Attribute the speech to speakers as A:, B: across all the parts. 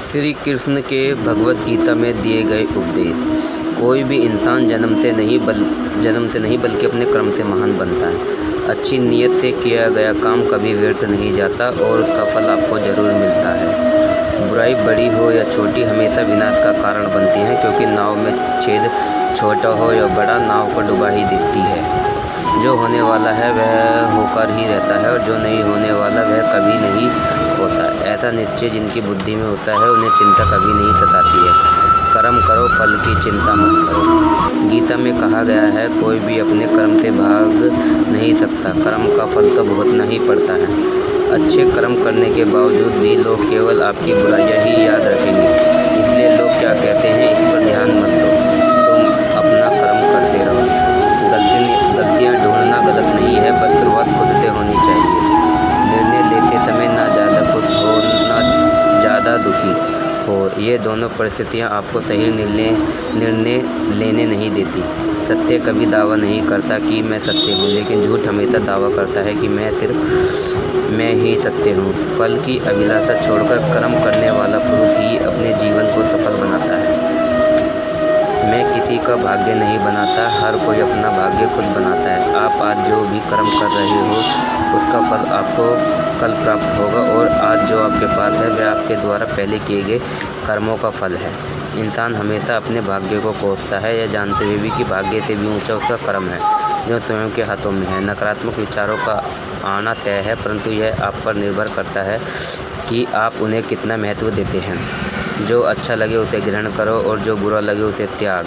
A: श्री कृष्ण के भगवद गीता में दिए गए उपदेश। कोई भी इंसान जन्म से नहीं बल्कि अपने कर्म से महान बनता है। अच्छी नीयत से किया गया काम कभी व्यर्थ नहीं जाता और उसका फल आपको ज़रूर मिलता है। बुराई बड़ी हो या छोटी हमेशा विनाश का कारण बनती है, क्योंकि नाव में छेद छोटा हो या बड़ा, नाव को डुबा ही देती है। जो होने वाला है वह होकर ही रहता है और जो नहीं होने वाला वह कभी नहीं होता। ऐसा निश्चय जिनकी बुद्धि में होता है उन्हें चिंता कभी नहीं सताती है। कर्म करो, फल की चिंता मत करो। गीता में कहा गया है, कोई भी अपने कर्म से भाग नहीं सकता, कर्म का फल तो भुगतना ही पड़ता है। अच्छे कर्म करने के बावजूद भी लोग केवल आपकी बुराइयां ही याद रखेंगे। इसलिए लोग क्या कहते हैं इस पर ध्यान मत दो, तुम अपना कर्म करते रहो। गलतियाँ ढूंढना गलत नहीं है, बस शुरुआत खुद से होनी चाहिए। निर्णय लेते समय ना ज़्यादा खुश हो ना ज़्यादा दुखी हो। ये दोनों परिस्थितियाँ आपको सही निर्णय लेने नहीं देती। सत्य कभी दावा नहीं करता कि मैं सत्य हूँ, लेकिन झूठ हमेशा दावा करता है कि मैं ही सत्य हूँ। फल की अभिलाषा छोड़कर कर्म करने वाला पुरुष ही अपने जीवन को सफल बनाता है। मैं किसी का भाग्य नहीं बनाता, हर कोई अपना भाग्य खुद बनाता है। आप आज जो भी कर्म कर रहे हो उसका फल आपको कल प्राप्त होगा, और आज जो आपके पास है वह आपके द्वारा पहले किए गए कर्मों का फल है। इंसान हमेशा अपने भाग्य को कोसता है, यह जानते हुए भी कि भाग्य से भी ऊंचा उसका कर्म है जो स्वयं के हाथों में है। नकारात्मक विचारों का आना तय है, परंतु यह आप पर निर्भर करता है कि आप उन्हें कितना महत्व देते हैं। जो अच्छा लगे उसे ग्रहण करो और जो बुरा लगे उसे त्याग।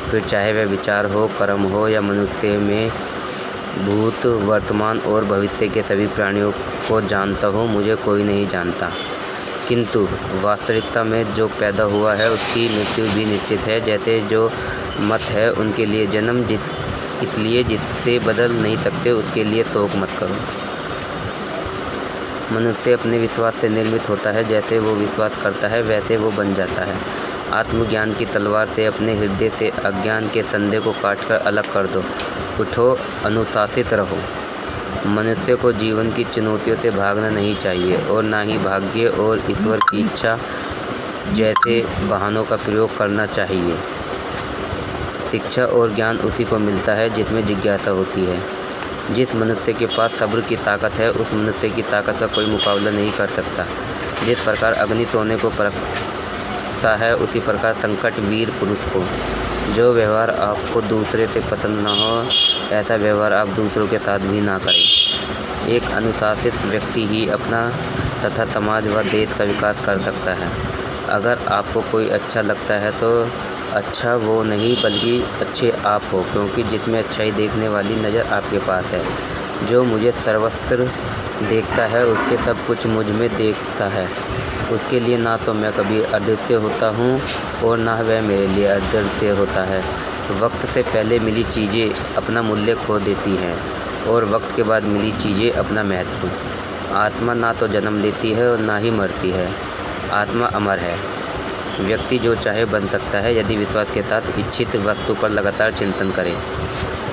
A: फिर चाहे वह विचार हो, कर्म हो या मनुष्य में भूत, वर्तमान और भविष्य के सभी प्राणियों को जानता हूँ, मुझे कोई नहीं जानता। किंतु वास्तविकता में जो पैदा हुआ है उसकी मृत्यु भी निश्चित है। जैसे जो मत है उनके लिए जन्म, इसलिए जिससे बदल नहीं सकते उसके लिए शोक मत करो। मनुष्य अपने विश्वास से निर्मित होता है, जैसे वो विश्वास करता है वैसे वो बन जाता है। आत्मज्ञान की तलवार से अपने हृदय से अज्ञान के संदेह को काटकर अलग कर दो। उठो, अनुशासित रहो। मनुष्य को जीवन की चुनौतियों से भागना नहीं चाहिए और ना ही भाग्य और ईश्वर की इच्छा जैसे बहानों का प्रयोग करना चाहिए। शिक्षा और ज्ञान उसी को मिलता है जिसमें जिज्ञासा होती है। जिस मनुष्य के पास सब्र की ताकत है उस मनुष्य की ताकत का कोई मुकाबला नहीं कर सकता। जिस प्रकार अग्नि सोने को परखता है, उसी प्रकार संकट वीर पुरुष को। जो व्यवहार आपको दूसरे से पसंद ना हो, ऐसा व्यवहार आप दूसरों के साथ भी ना करें। एक अनुशासित व्यक्ति ही अपना तथा समाज व देश का विकास कर सकता है। अगर आपको कोई अच्छा लगता है तो अच्छा वो नहीं बल्कि अच्छे आप हो, क्योंकि जिसमें अच्छाई देखने वाली नज़र आपके पास है। जो मुझे सर्वत्र देखता है उसके सब कुछ मुझ में देखता है। उसके लिए ना तो मैं कभी अदृश्य होता हूँ और ना वह मेरे लिए अदृश्य होता है। वक्त से पहले मिली चीज़ें अपना मूल्य खो देती हैं और वक्त के बाद मिली चीज़ें अपना महत्व। आत्मा ना तो जन्म लेती है और ना ही मरती है, आत्मा अमर है। व्यक्ति जो चाहे बन सकता है यदि विश्वास के साथ इच्छित वस्तु पर लगातार चिंतन करे।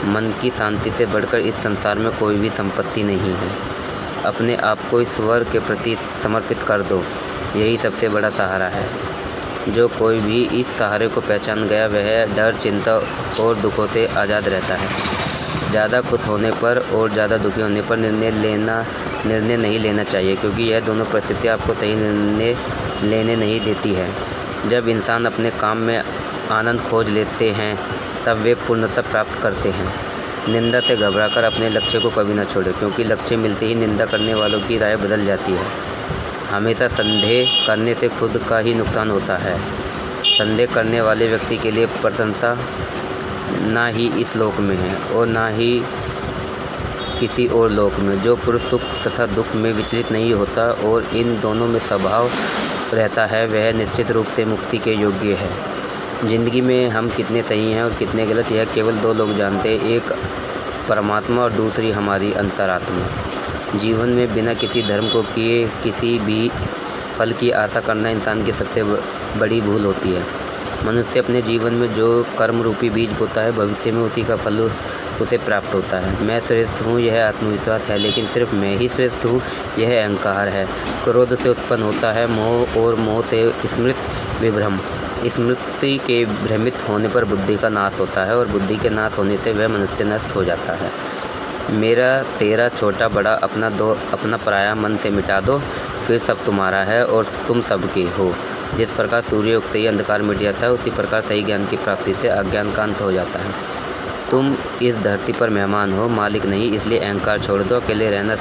A: मन की शांति से बढ़कर इस संसार में कोई भी संपत्ति नहीं है। अपने आप को ईश्वर के प्रति समर्पित कर दो, यही सबसे बड़ा सहारा है। जो कोई भी इस सहारे को पहचान गया वह डर, चिंता और दुखों से आज़ाद रहता है। ज़्यादा खुश होने पर और ज़्यादा दुखी होने पर निर्णय नहीं लेना चाहिए, क्योंकि यह दोनों परिस्थितियाँ आपको सही निर्णय लेने नहीं देती है। जब इंसान अपने काम में आनंद खोज लेते हैं तब वे पूर्णता प्राप्त करते हैं। निंदा से घबराकर अपने लक्ष्य को कभी न छोड़ें, क्योंकि लक्ष्य मिलते ही निंदा करने वालों की राय बदल जाती है। हमेशा संदेह करने से खुद का ही नुकसान होता है। संदेह करने वाले व्यक्ति के लिए प्रसन्नता ना ही इस लोक में है और ना ही किसी और लोक में। जो पुरुष सुख तथा दुख में विचलित नहीं होता और इन दोनों में स्वभाव रहता है, वह निश्चित रूप से मुक्ति के योग्य है। ज़िंदगी में हम कितने सही हैं और कितने गलत, यह केवल दो लोग जानते हैं, एक परमात्मा और दूसरी हमारी अंतरात्मा। जीवन में बिना किसी धर्म को किए किसी भी फल की आशा करना इंसान की सबसे बड़ी भूल होती है। मनुष्य अपने जीवन में जो कर्म रूपी बीज बोता है, भविष्य में उसी का फल उसे प्राप्त होता है। मैं श्रेष्ठ हूँ, यह आत्मविश्वास है, लेकिन सिर्फ मैं ही श्रेष्ठ हूँ, यह अहंकार है। क्रोध से उत्पन्न होता है मोह, और मोह से स्मृति विभ्रम। स्मृति के भ्रमित होने पर बुद्धि का नाश होता है, और बुद्धि के नाश होने से वह मनुष्य नष्ट हो जाता है। मेरा तेरा छोटा बड़ा अपना पराया मन से मिटा दो, फिर सब तुम्हारा है और तुम सबके हो। जिस प्रकार सूर्य उगते ही अंधकार मिट जाता है, उसी प्रकार सही ज्ञान की प्राप्ति से अज्ञान का अंत हो जाता है। तुम इस धरती पर मेहमान हो, मालिक नहीं, इसलिए अहंकार छोड़ दो। अकेले रहना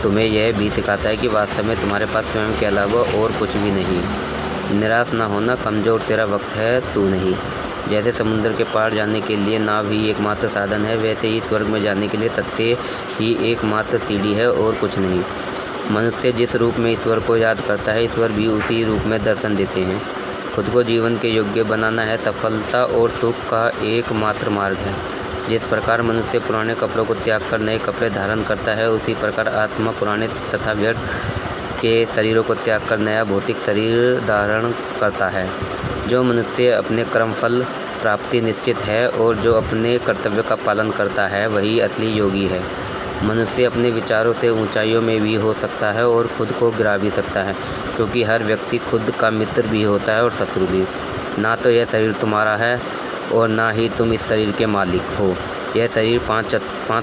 A: तुम्हें यह भी सिखाता है कि वास्तव में तुम्हारे पास स्वयं के अलावा और कुछ भी नहीं। निराश ना होना, कमज़ोर तेरा वक्त है, तू नहीं। जैसे समुद्र के पार जाने के लिए नाव ही एकमात्र साधन है, वैसे ही स्वर्ग में जाने के लिए सत्य ही एकमात्र सीढ़ी है और कुछ नहीं। मनुष्य जिस रूप में ईश्वर को याद करता है, ईश्वर भी उसी रूप में दर्शन देते हैं। खुद को जीवन के योग्य बनाना है सफलता और सुख का एकमात्र मार्ग है। जिस प्रकार मनुष्य पुराने कपड़ों को त्याग कर नए कपड़े धारण करता है, उसी प्रकार आत्मा पुराने तथा व्यर्थ के शरीरों को त्याग कर नया भौतिक शरीर धारण करता है। जो मनुष्य अपने कर्मफल प्राप्ति निश्चित है और जो अपने कर्तव्य का पालन करता है, वही असली योगी है। मनुष्य अपने विचारों से ऊंचाइयों में भी हो सकता है और खुद को गिरा भी सकता है, क्योंकि हर व्यक्ति खुद का मित्र भी होता है और शत्रु भी। ना तो यह शरीर तुम्हारा है और ना ही तुम इस शरीर के मालिक हो। यह शरीर पांच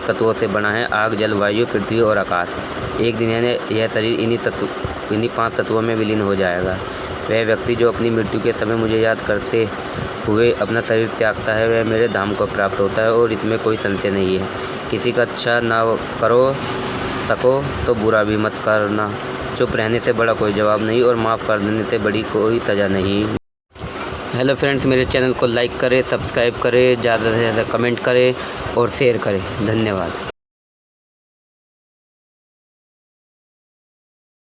A: तत्वों से बना है: आग, जल, वायु, पृथ्वी और आकाश। एक दिन यह शरीर इन्हीं 5 तत्वों में विलीन हो जाएगा। वह व्यक्ति जो अपनी मृत्यु के समय मुझे याद करते हुए अपना शरीर त्यागता है, वह मेरे धाम को प्राप्त होता है, और इसमें कोई संशय नहीं है। किसी का अच्छा ना करो सको तो बुरा भी मत करना। चुप रहने से बड़ा कोई जवाब नहीं, और माफ़ कर देने से बड़ी कोई सज़ा नहीं। हेलो फ्रेंड्स, मेरे चैनल को लाइक करें, सब्सक्राइब करें, ज़्यादा से ज़्यादा कमेंट करें और शेयर करें। धन्यवाद।